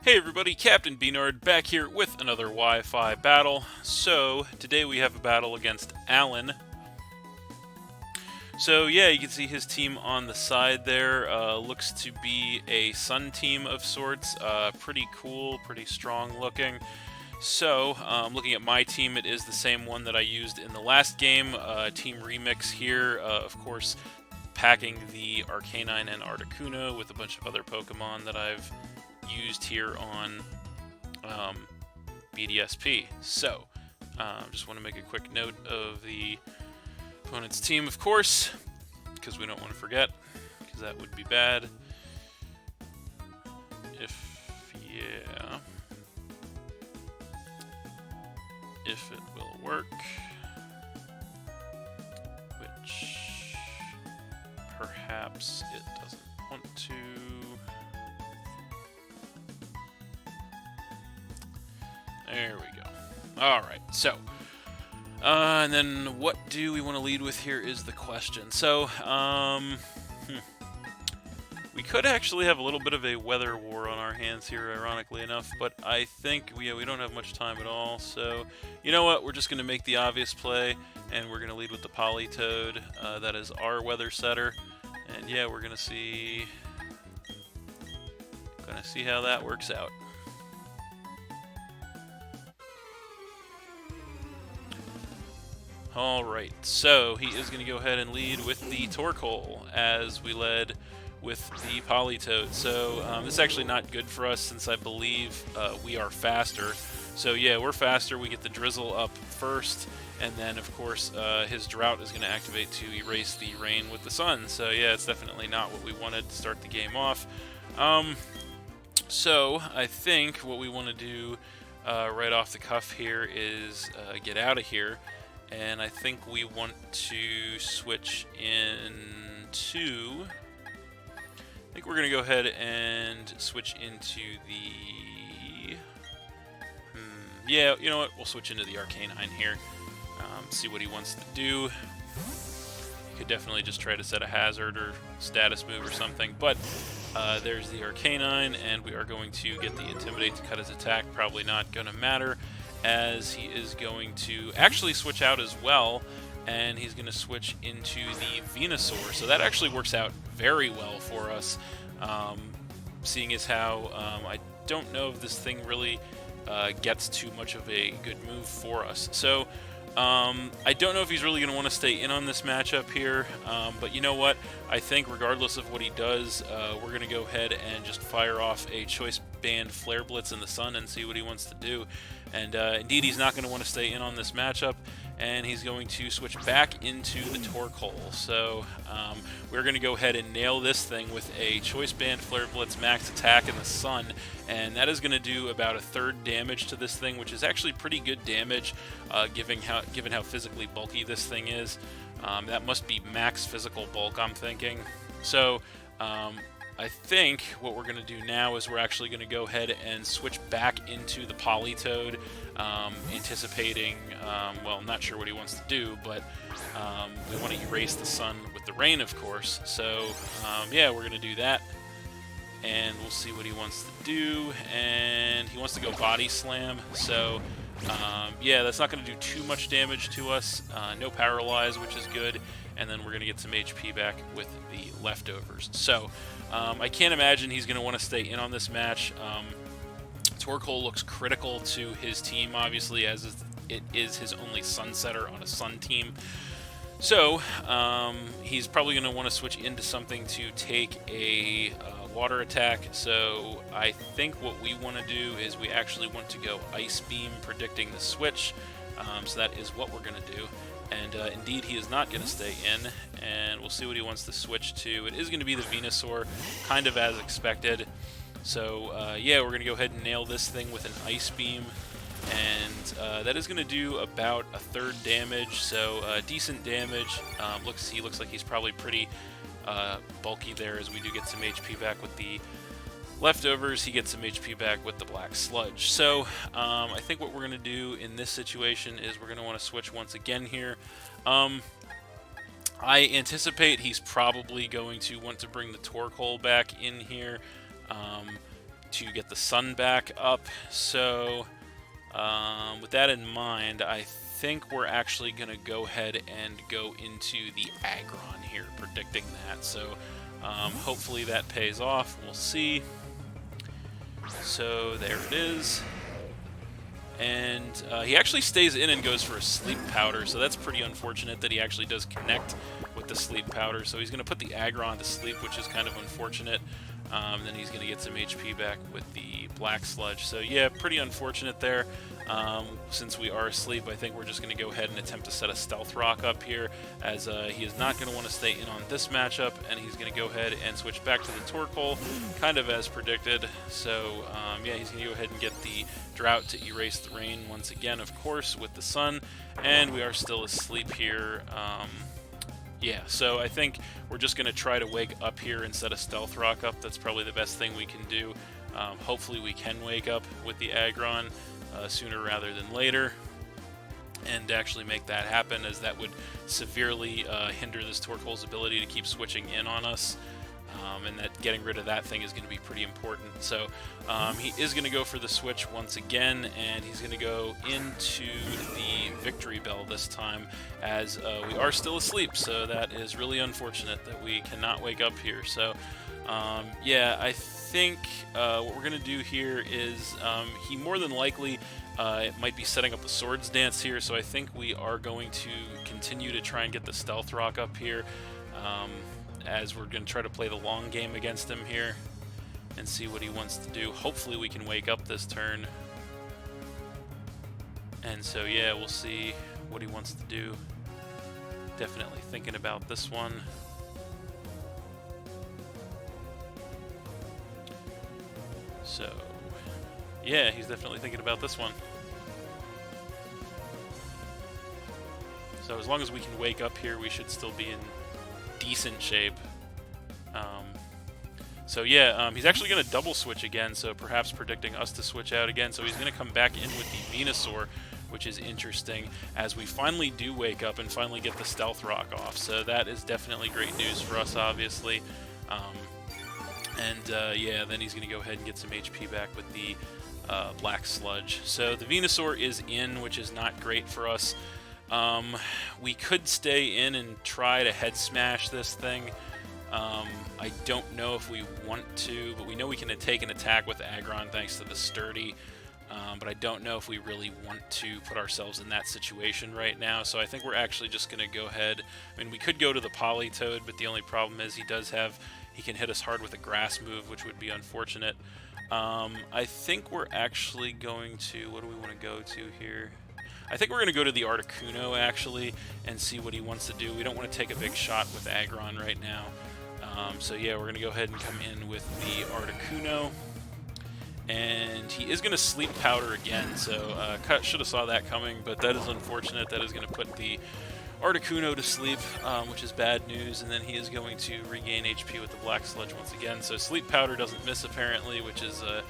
Hey everybody, Captain B-Nard back here with another Wi-Fi battle. So, today we have a battle against Alan. So yeah, you can see his team on the side there. Looks to be a Sun team of sorts. Pretty cool, pretty strong looking. So, looking at my team, it is the same one that I used in the last game. Team Remix here, of course, packing the Arcanine and Articuno with a bunch of other Pokemon that I've used here on BDSP. So, just want to make a quick note of the opponent's team, of course, because we don't want to forget, because that would be bad. If it will work, which perhaps it doesn't want to. There we go. Alright, so, and then what do we want to lead with here is the question. So, we could actually have a little bit of a weather war on our hands here, ironically enough, but I think we don't have much time at all, so, you know what, we're just going to make the obvious play, and we're going to lead with the Politoed. That is our weather setter, and yeah, we're going to see how that works out. Alright, so he is going to go ahead and lead with the Torkoal, as we led with the Politoed. So this is actually not good for us, since I believe we are faster. So yeah, we're faster, we get the Drizzle up first, and then of course his Drought is going to activate to erase the rain with the Sun. So yeah, it's definitely not what we wanted to start the game off. So I think what we want to do right off the cuff here is get out of here. And I think we want to switch into... I think we're going to go ahead and switch into the... Yeah, you know what? We'll switch into the Arcanine here. See what he wants to do. He could definitely just try to set a hazard or status move or something. But there's the Arcanine, and we are going to get the Intimidate to cut his attack. Probably not going to matter, as he is going to actually switch out as well, and he's going to switch into the Venusaur. So that actually works out very well for us, seeing as how I don't know if this thing really gets too much of a good move for us. So I don't know if he's really going to want to stay in on this matchup here, but you know what? I think regardless of what he does, we're going to go ahead and just fire off a Choice Band Flare Blitz in the Sun and see what he wants to do. And indeed, he's not going to want to stay in on this matchup, and he's going to switch back into the Torkoal. So we're going to go ahead and nail this thing with a Choice Band Flare Blitz max attack in the Sun, and that is going to do about a third damage to this thing, which is actually pretty good damage, given how physically bulky this thing is. That must be max physical bulk, I'm thinking. So I think what we're going to do now is we're actually going to go ahead and switch back into the Politoed, anticipating, well, I'm not sure what he wants to do, but we want to erase the Sun with the rain, of course. So yeah, we're going to do that, and we'll see what he wants to do. And he wants to go Body Slam, so yeah, that's not going to do too much damage to us. No Paralyze, which is good, and then we're going to get some HP back with the Leftovers. So I can't imagine he's going to want to stay in on this match. Torkoal looks critical to his team, obviously, as it is his only Sun setter on a Sun team. So he's probably going to want to switch into something to take a water attack. So I think what we want to do is we actually want to go Ice Beam, predicting the switch. So that is what we're going to do. And indeed, he is not going to stay in, and we'll see what he wants to switch to. It is going to be the Venusaur, kind of as expected. So yeah, we're going to go ahead and nail this thing with an Ice Beam, and that is going to do about a third damage, so decent damage. He looks like he's probably pretty bulky there, as we do get some HP back with the Leftovers. He gets some HP back with the Black Sludge. So I think what we're going to do in this situation is we're going to want to switch once again here. I anticipate he's probably going to want to bring the Torkoal back in here to get the sun back up. So with that in mind, I think we're actually going to go ahead and go into the Aggron here, predicting that. So hopefully that pays off. We'll see. So there it is. And he actually stays in and goes for a sleep powder, so that's pretty unfortunate that he actually does connect with the sleep powder. So he's going to put the Aggron to sleep, which is kind of unfortunate. Then he's going to get some HP back with the Black Sludge. So yeah, pretty unfortunate there. Since we are asleep, I think we're just going to go ahead and attempt to set a Stealth Rock up here, as he is not going to want to stay in on this matchup, and he's going to go ahead and switch back to the Torque Hole, kind of as predicted. So yeah, he's going to go ahead and get the Drought to erase the rain once again, of course, with the sun, and we are still asleep here. Yeah, so I think we're just going to try to wake up here and set a Stealth Rock up. That's probably the best thing we can do. Hopefully we can wake up with the Aggron sooner rather than later, and actually make that happen, as that would severely hinder this Torque Hole's ability to keep switching in on us. And that getting rid of that thing is going to be pretty important. So he is going to go for the switch once again, and he's going to go into the Victory Bell this time, as we are still asleep. So that is really unfortunate that we cannot wake up here. So yeah, I think what we're going to do here is he more than likely might be setting up the Swords Dance here. So I think we are going to continue to try and get the Stealth Rock up here. As we're going to try to play the long game against him here and see what he wants to do. Hopefully we can wake up this turn. And so yeah, we'll see what he wants to do. Definitely thinking about this one. So yeah, he's definitely thinking about this one. So as long as we can wake up here, we should still be in decent shape. So yeah, he's actually going to double switch again, so perhaps predicting us to switch out again. So he's going to come back in with the Venusaur, which is interesting, as we finally do wake up and finally get the Stealth Rock off. So that is definitely great news for us, obviously. Yeah, then he's going to go ahead and get some HP back with the Black Sludge. So the Venusaur is in, which is not great for us. We could stay in and try to head smash this thing. I don't know if we want to, but we know we can take an attack with Aggron thanks to the Sturdy. But I don't know if we really want to put ourselves in that situation right now. So I think we're actually just going to go ahead. I mean, we could go to the Politoed, but the only problem is he can hit us hard with a grass move, which would be unfortunate. I think we're actually going to, what do we want to go to here? I think we're going to go to the Articuno, actually, and see what he wants to do. We don't want to take a big shot with Aggron right now. So yeah, we're going to go ahead and come in with the Articuno. And he is going to Sleep Powder again, so should have saw that coming, but that is unfortunate. That is going to put the Articuno to sleep, which is bad news, and then he is going to regain HP with the Black Sludge once again. So Sleep Powder doesn't miss, apparently, which is of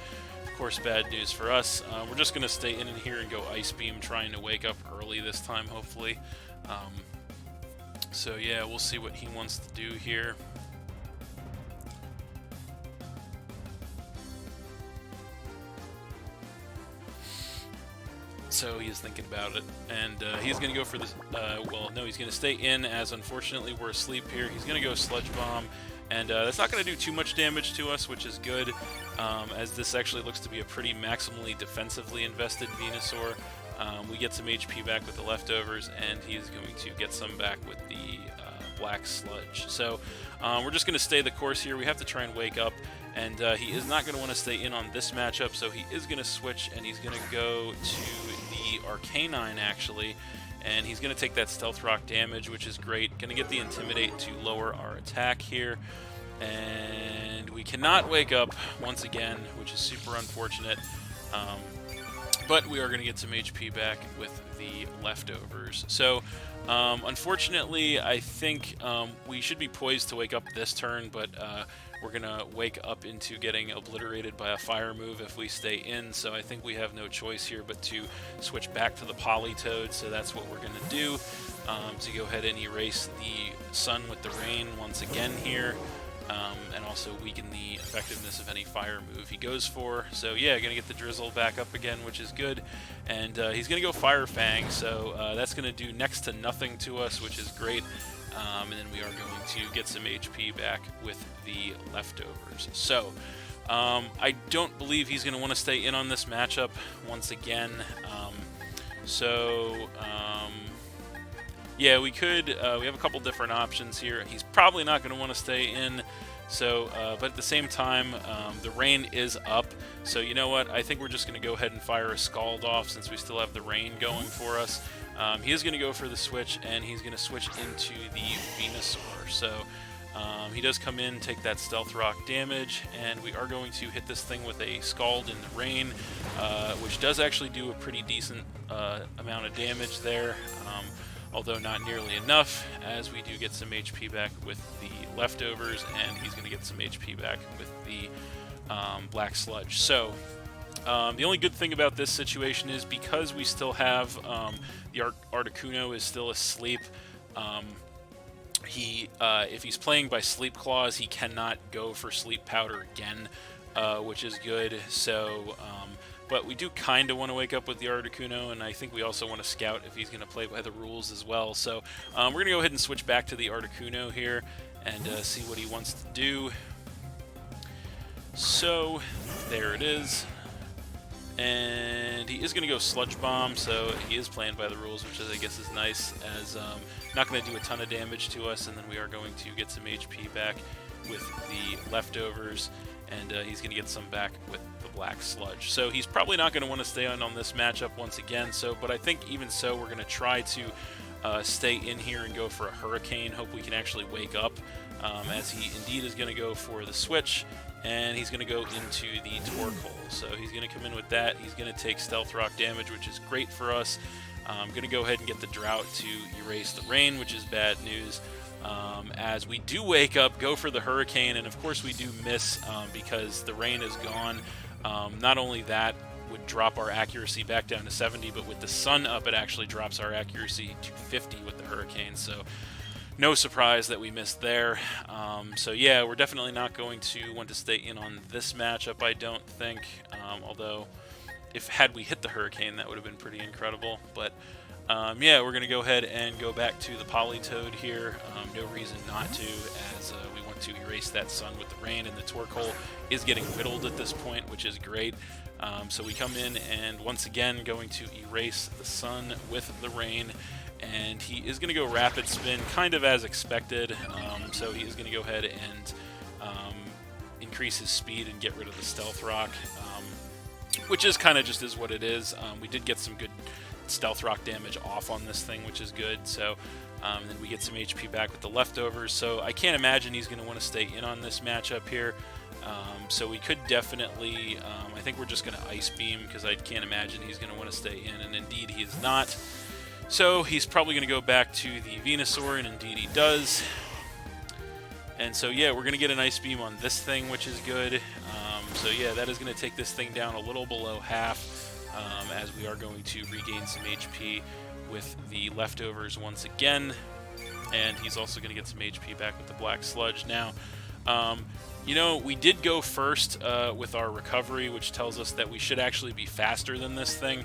course bad news for us. We're just going to stay in here and go Ice Beam, trying to wake up early this time, hopefully. So yeah, we'll see what he wants to do here. So he is thinking about it, and he's going to go for this, well, no, he's going to stay in, as unfortunately we're asleep here. He's going to go Sludge Bomb, and that's not going to do too much damage to us, which is good, as this actually looks to be a pretty maximally defensively invested Venusaur. We get some HP back with the leftovers, and he is going to get some back with the Black Sludge. So we're just going to stay the course here. We have to try and wake up, and he is not going to want to stay in on this matchup, so he is going to switch, and he's going to go to the Arcanine, actually, and he's going to take that Stealth Rock damage, which is great. Going to get the Intimidate to lower our attack here, and we cannot wake up once again, which is super unfortunate. But we are going to get some HP back with the leftovers. So, unfortunately, I think we should be poised to wake up this turn, but we're going to wake up into getting obliterated by a fire move if we stay in. So I think we have no choice here but to switch back to the Politoed. So that's what we're going to do, to go ahead and erase the sun with the rain once again here. and also weaken the effectiveness of any fire move he goes for. So yeah, gonna get the drizzle back up again, which is good, and he's gonna go Fire Fang, so that's gonna do next to nothing to us, which is great. And then we are going to get some HP back with the leftovers. So I don't believe he's going to want to stay in on this matchup once again. Yeah, we could. We have a couple different options here. He's probably not going to want to stay in. So, but at the same time, the rain is up. So you know what? I think we're just going to go ahead and fire a Scald off since we still have the rain going for us. He is going to go for the switch, and he's going to switch into the Venusaur. So he does come in, take that Stealth Rock damage, and we are going to hit this thing with a Scald in the rain, which does actually do a pretty decent amount of damage there, although not nearly enough, as we do get some HP back with the leftovers, and he's going to get some HP back with the Black Sludge. So the only good thing about this situation is because we still have the Articuno is still asleep. If he's playing by Sleep Claws, he cannot go for Sleep Powder again, which is good. So, but we do kind of want to wake up with the Articuno, and I think we also want to scout if he's going to play by the rules as well. So we're going to go ahead and switch back to the Articuno here and see what he wants to do. So there it is. And he is going to go Sludge Bomb, so he is playing by the rules, which I guess is nice, as not going to do a ton of damage to us, and then we are going to get some HP back with the leftovers, and he's going to get some back with the Black Sludge. So he's probably not going to want to stay on this matchup once again, but I think even so, we're going to try to stay in here and go for a Hurricane, hope we can actually wake up, as he indeed is going to go for the switch. And he's going to go into the Torkoal. So he's going to come in with that. He's going to take Stealth Rock damage, which is great for us. I'm going to go ahead and get the Drought to erase the rain, which is bad news. As we do wake up, go for the Hurricane, and of course we do miss because the rain is gone. Not only that would drop our accuracy back down to 70, but with the sun up, it actually drops our accuracy to 50 with the Hurricane. So no surprise that we missed there. So yeah, we're definitely not going to want to stay in on this matchup, I don't think. Although, had we hit the Hurricane, that would have been pretty incredible. But yeah, we're going to go ahead and go back to the Politoed here. No reason not to, as we want to erase that sun with the rain, and the Torkoal is getting whittled at this point, which is great. So we come in and once again going to erase the sun with the rain. And he is going to go Rapid Spin, kind of as expected. So he is going to go ahead and increase his speed and get rid of the Stealth Rock, which is kind of just is what it is. We did get some good Stealth Rock damage off on this thing, which is good. So then we get some HP back with the leftovers. So I can't imagine he's going to want to stay in on this matchup here. So we could definitely, I think we're just going to Ice Beam, because I can't imagine he's going to want to stay in, and indeed he is not. So he's probably going to go back to the Venusaur, and indeed he does. And so yeah, we're going to get an Ice Beam on this thing, which is good. So yeah, that is going to take this thing down a little below half, as we are going to regain some HP with the leftovers once again. And he's also going to get some HP back with the Black Sludge. Now, you know, we did go first with our recovery, which tells us that we should actually be faster than this thing.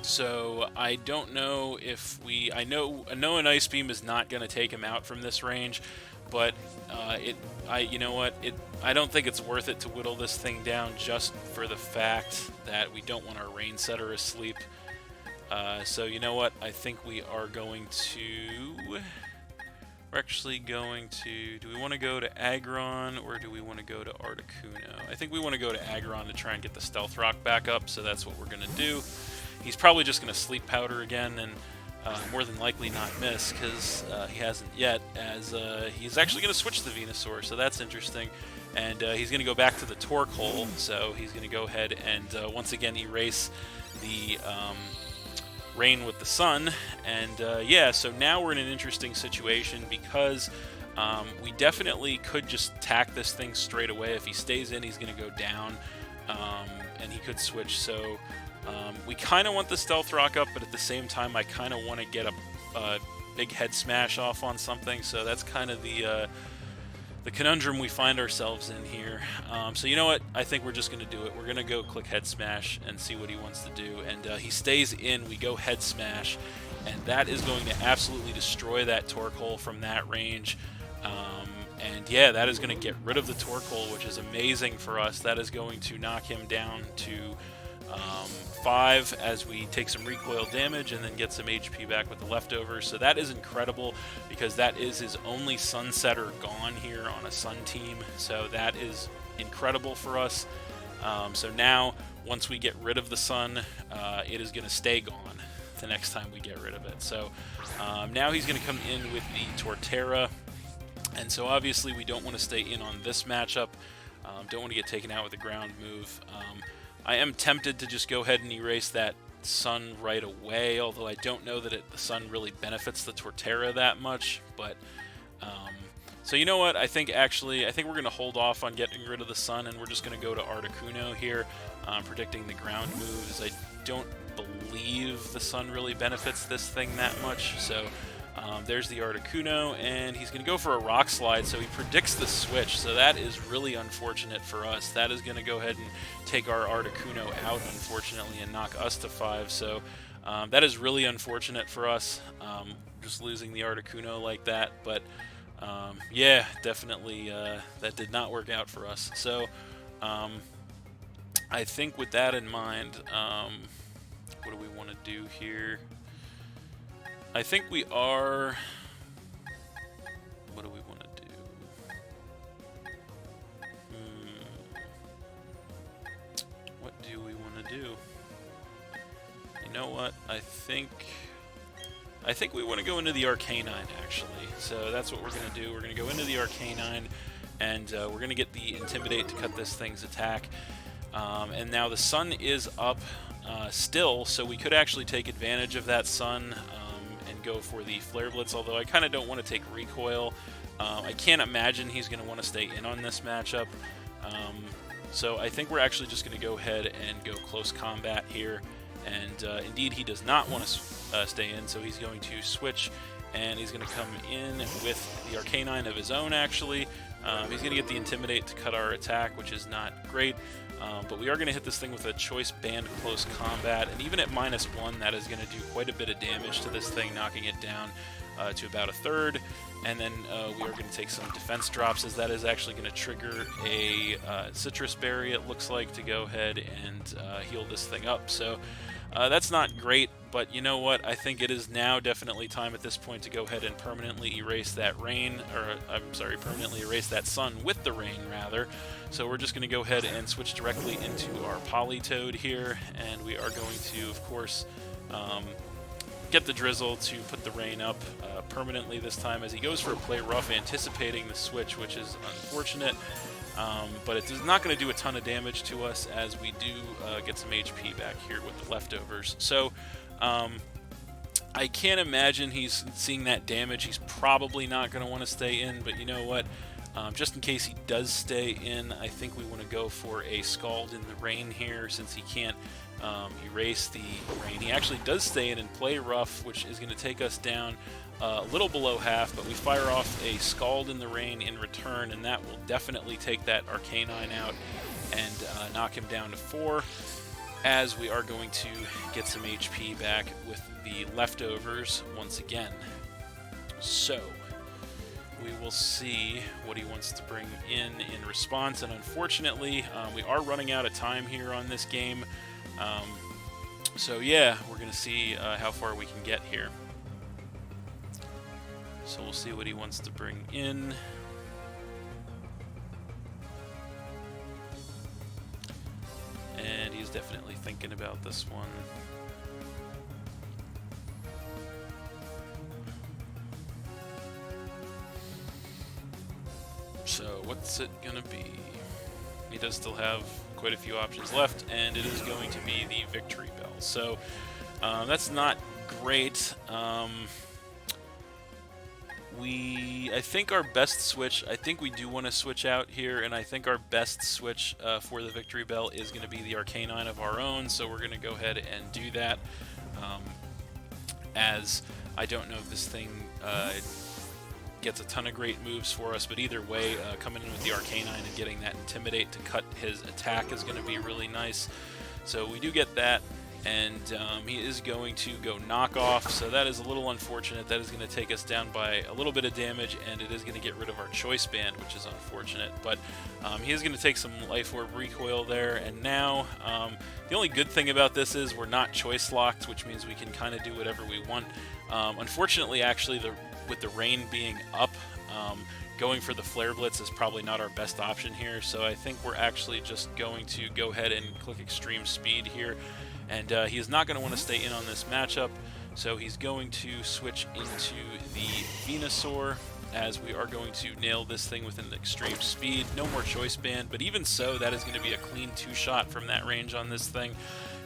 So I don't know if I know an Ice Beam is not going to take him out from this range, but you know what? I don't think it's worth it to whittle this thing down just for the fact that we don't want our Rain Setter asleep. So you know what? I think we are going to. We're actually going to. Do we want to go to Aggron or do we want to go to Articuno? I think we want to go to Aggron to try and get the Stealth Rock back up. So that's what we're going to do. He's probably just going to Sleep Powder again and more than likely not miss, because he hasn't yet, as he's actually going to switch to the Venusaur, so that's interesting. And he's going to go back to the Torkoal, so he's going to go ahead and once again erase the rain with the sun. And yeah, so now we're in an interesting situation, because we definitely could just tack this thing straight away. If he stays in, he's going to go down, and he could switch, so we kind of want the Stealth Rock up, but at the same time I kind of want to get a big head smash off on something, so that's kind of the the conundrum we find ourselves in here. So you know what? I think we're just going to do it. We're going to go click head smash and see what he wants to do. And he stays in. We go head smash, and that is going to absolutely destroy that torque hole from that range. And yeah, that is going to get rid of the torque hole, which is amazing for us. That is going to knock him down to 5 as we take some recoil damage and then get some HP back with the leftovers. So that is incredible, because that is his only Sunsetter gone here on a Sun team. So that is incredible for us. So now, once we get rid of the Sun, it is going to stay gone the next time we get rid of it. So now he's going to come in with the Torterra. And so obviously we don't want to stay in on this matchup. Don't want to get taken out with a ground move. I am tempted to just go ahead and erase that Sun right away, although I don't know that the Sun really benefits the Torterra that much. But so you know what? I think we're going to hold off on getting rid of the Sun, and we're just going to go to Articuno here, predicting the ground moves. I don't believe the Sun really benefits this thing that much, so there's the Articuno, and he's going to go for a Rock Slide, so he predicts the switch, so that is really unfortunate for us. That is going to go ahead and take our Articuno out, unfortunately, and knock us to 5, so that is really unfortunate for us, just losing the Articuno like that, but yeah, definitely that did not work out for us. So I think with that in mind, what do we want to do here? I think we are... What do we want to do? What do we want to do? You know what? I think we want to go into the Arcanine, actually. So that's what we're going to do. We're going to go into the Arcanine, and we're going to get the Intimidate to cut this thing's attack. And now the Sun is up still, so we could actually take advantage of that Sun and go for the Flare Blitz, although I kind of don't want to take recoil. I can't imagine he's going to want to stay in on this matchup. So I think we're actually just going to go ahead and go close combat here. And indeed, he does not want to stay in, so he's going to switch, and he's going to come in with the Arcanine of his own, actually. He's going to get the Intimidate to cut our attack, which is not great. But we are going to hit this thing with a Choice Band Close Combat, and even at -1, that is going to do quite a bit of damage to this thing, knocking it down to about 1/3. And then we are going to take some defense drops, as that is actually going to trigger a Citrus Berry, it looks like, to go ahead and heal this thing up. So that's not great, but you know what? I think it is now definitely time at this point to go ahead and permanently erase that rain, or I'm sorry, permanently erase that Sun with the rain, rather. So we're just going to go ahead and switch directly into our Politoed here, and we are going to, of course, get the Drizzle to put the rain up permanently this time, as he goes for a Play Rough, anticipating the switch, which is unfortunate. But it is not going to do a ton of damage to us, as we do get some HP back here with the leftovers. So I can't imagine he's seeing that damage. He's probably not going to want to stay in, but you know what? Just in case he does stay in, I think we want to go for a Scald in the Rain here, since he can't erase the rain. He actually does stay in and play Rough, which is going to take us down a little below half, but we fire off a Scald in the Rain in return, and that will definitely take that Arcanine out and knock him down to 4, as we are going to get some HP back with the leftovers once again. So we will see what he wants to bring in response, and unfortunately we are running out of time here on this game. So yeah, we're going to see how far we can get here. So we'll see what he wants to bring in. And he's definitely thinking about this one. So what's it gonna be? He does still have quite a few options left, and it is going to be the Victory Bell. So that's not great. I think our best switch, I think we do want to switch out here, and I think our best switch for the Victory Bell is going to be the Arcanine of our own, so we're going to go ahead and do that, as I don't know if this thing gets a ton of great moves for us, but either way, coming in with the Arcanine and getting that Intimidate to cut his attack is going to be really nice. So we do get that, and he is going to go Knock Off, so that is a little unfortunate. That is going to take us down by a little bit of damage, and it is going to get rid of our Choice Band, which is unfortunate. But he is going to take some Life Orb recoil there, and now the only good thing about this is we're not choice locked, which means we can kind of do whatever we want. Unfortunately, actually, with the rain being up, going for the Flare Blitz is probably not our best option here, so I think we're actually just going to go ahead and click Extreme Speed here. And he is not going to want to stay in on this matchup, so he's going to switch into the Venusaur, as we are going to nail this thing with an Extreme Speed. No more Choice Band, but even so, that is going to be a clean 2-shot from that range on this thing,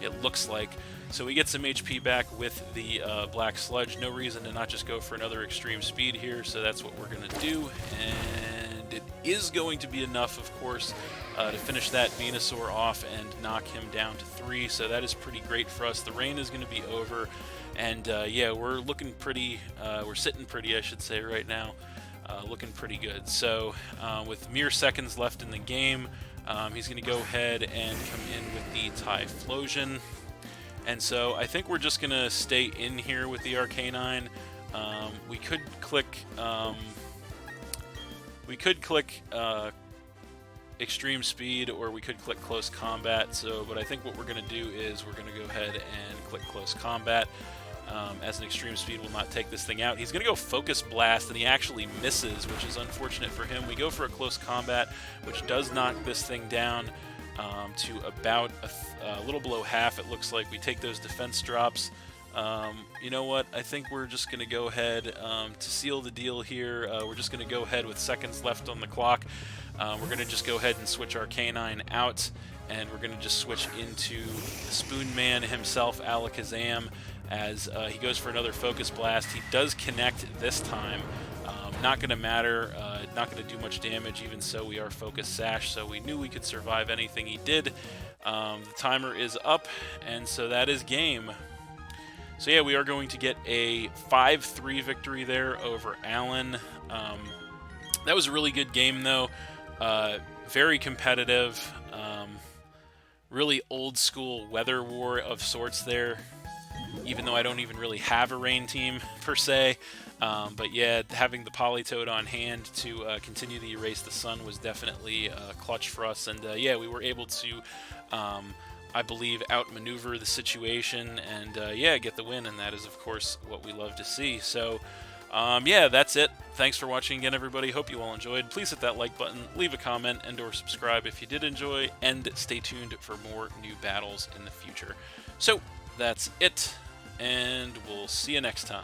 it looks like. So we get some HP back with the Black Sludge. No reason to not just go for another Extreme Speed here, so that's what we're going to do. And it is going to be enough, of course, to finish that Venusaur off and knock him down to 3, so that is pretty great for us. The rain is going to be over, and yeah, we're looking pretty, we're sitting pretty, I should say, right now. Looking pretty good. So with mere seconds left in the game, he's going to go ahead and come in with the Typhlosion. And so I think we're just going to stay in here with the Arcanine. We could click Extreme Speed, or we could click Close Combat. So, but I think what we're going to do is we're going to go ahead and click Close Combat. As an Extreme Speed will not take this thing out. He's going to go Focus Blast, and he actually misses, which is unfortunate for him. We go for a Close Combat, which does knock this thing down to about a little below half. It looks like we take those defense drops. You know what? I think we're just going to go ahead to seal the deal here. We're just going to go ahead with seconds left on the clock. We're going to just go ahead and switch our Arcanine out, and we're going to just switch into the Spoon Man himself, Alakazam, as he goes for another Focus Blast. He does connect this time. Not going to matter, not going to do much damage. Even so, we are Focus Sash, so we knew we could survive anything he did. The timer is up, and so that is game. So yeah, we are going to get a 5-3 victory there over Alan. That was a really good game, though. Very competitive. Really old school weather war of sorts there, even though I don't even really have a rain team per se. But yeah, having the Politoed on hand to continue to erase the sun was definitely clutch for us. And yeah, we were able to, I believe, outmaneuver the situation and yeah, get the win. And that is, of course, what we love to see. So yeah, that's it. Thanks for watching again, everybody. Hope you all enjoyed. Please hit that like button, leave a comment, and or subscribe if you did enjoy, and stay tuned for more new battles in the future. So that's it, and we'll see you next time.